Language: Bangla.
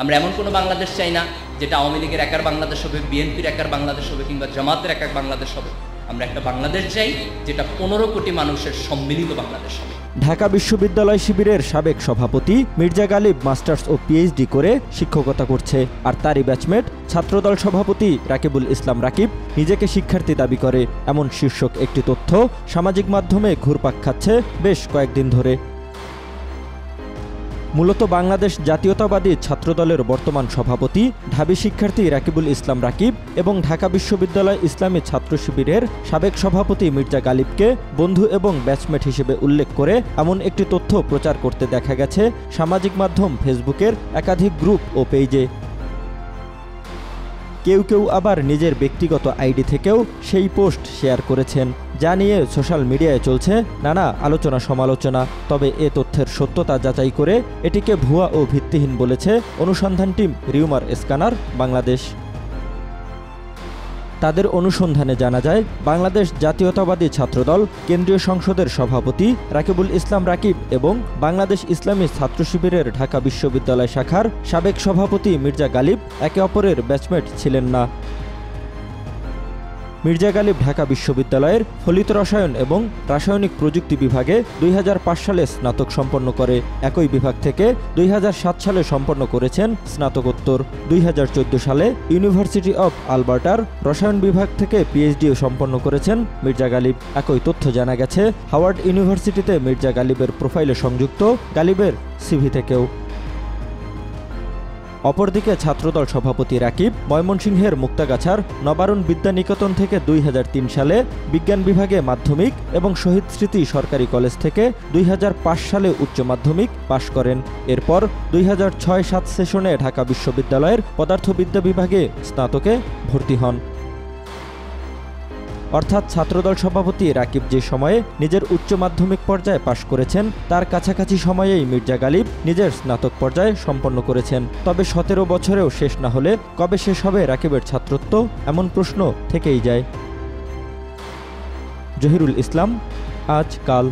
আমরা এমন কোনো বাংলাদেশ চাই না যেটা আওয়ামী লীগের একার বাংলাদেশ হবে, বিএনপির একার বাংলাদেশ হবে, কিংবা জামাতের একার বাংলাদেশ হবে। আমরা একটা বাংলাদেশ চাই যেটা 15 কোটি মানুষের সম্মিলিত বাংলাদেশ হবে। ঢাকা বিশ্ববিদ্যালয় শিবিরের সাবেক সভাপতি মির্জা গালিব মাস্টার্স ও পিএইচডি করে শিক্ষকতা করছে, আর তারই ব্যাচমেট ছাত্রদল সভাপতি রাকিবুল ইসলাম রাকিব নিজেকে শিক্ষার্থী দাবি করে। এমন শীর্ষক একটি তথ্য সামাজিক মাধ্যমে ঘুরপাক খাচ্ছে বেশ কয়েকদিন ধরে। মূলত বাংলাদেশ জাতীয়তাবাদী ছাত্রদলের বর্তমান সভাপতি ঢাবি শিক্ষার্থী রাকিবুল ইসলাম রাকিব এবং ঢাকা বিশ্ববিদ্যালয় ইসলামী ছাত্র শিবিরের সাবেক সভাপতি মির্জা গালিবকে বন্ধু এবং ব্যাচমেট হিসেবে উল্লেখ করে এমন একটি তথ্য প্রচার করতে দেখা গেছে সামাজিক মাধ্যম ফেসবুকের একাধিক গ্রুপ ও পেজে। কেউ কেউ আবার নিজের ব্যক্তিগত আইডি থেকেও সেই পোস্ট শেয়ার করেছেন, যা নিয়ে সোশ্যাল মিডিয়ায় চলছে নানা আলোচনা সমালোচনা। তবে এ তথ্যের সত্যতা যাচাই করে এটিকে ভুয়া ও ভিত্তিহীন বলেছে অনুসন্ধান টিম রিউমার স্ক্যানার বাংলাদেশ। তাদের অনুসন্ধানে জানা যায়, বাংলাদেশ জাতীয়তাবাদী ছাত্রদল কেন্দ্রীয় সংসদের সভাপতি রাকিবুল ইসলাম রাকিব এবং বাংলাদেশ ইসলামী ছাত্র শিবিরের ঢাকা বিশ্ববিদ্যালয় শাখার সাবেক সভাপতি মির্জা গালিব একে অপরের ব্যাচমেট ছিলেন না। মির্জা গালিব ঢাকা বিশ্ববিদ্যালয়ের ফলিত রসায়ন এবং রাসায়নিক প্রযুক্তি বিভাগে 2005 সালে স্নাতক সম্পন্ন করে। একই বিভাগ থেকে 2007 সালে সম্পন্ন করেছেন স্নাতকোত্তর। 2014 সালে ইউনিভার্সিটি অব আলবার্টার রসায়ন বিভাগ থেকে পিএইচডিও সম্পন্ন করেছেন মির্জা গালিব। একই তথ্য জানা গেছে হাওয়ার্ড ইউনিভার্সিটিতে মির্জা গালিবের প্রোফাইলে সংযুক্ত গালিবের সিভি থেকেও। অপরদিকে ছাত্রদল সভাপতি রাকিব ময়মনসিংহের মুক্তাগাছার নবারুণ বিদ্যানিকেতন থেকে 2003 সালে বিজ্ঞান বিভাগে মাধ্যমিক এবং শহীদ স্মৃতি সরকারি কলেজ থেকে 2005 সালে উচ্চ মাধ্যমিক পাশ করেন। এরপর 2006-07 সেশনে ঢাকা বিশ্ববিদ্যালয়ের পদার্থবিদ্যা বিভাগে স্নাতকে ভর্তি হন। অর্থাৎ ছাত্রদল সভাপতি রাকিব যে সময়ে নিজের উচ্চ মাধ্যমিক পর্যায়ে পাশ করেছেন, তার কাছাকাছি সময়েই মির্জা গালিব নিজের স্নাতক পর্যায়ে সম্পন্ন করেছেন। তবে 17 বছরেও শেষ না হলে কবে শেষ হবে রাকিবের ছাত্রত্ব, এমন প্রশ্ন থেকেই যায়। জহিরুল ইসলাম, আজ কাল।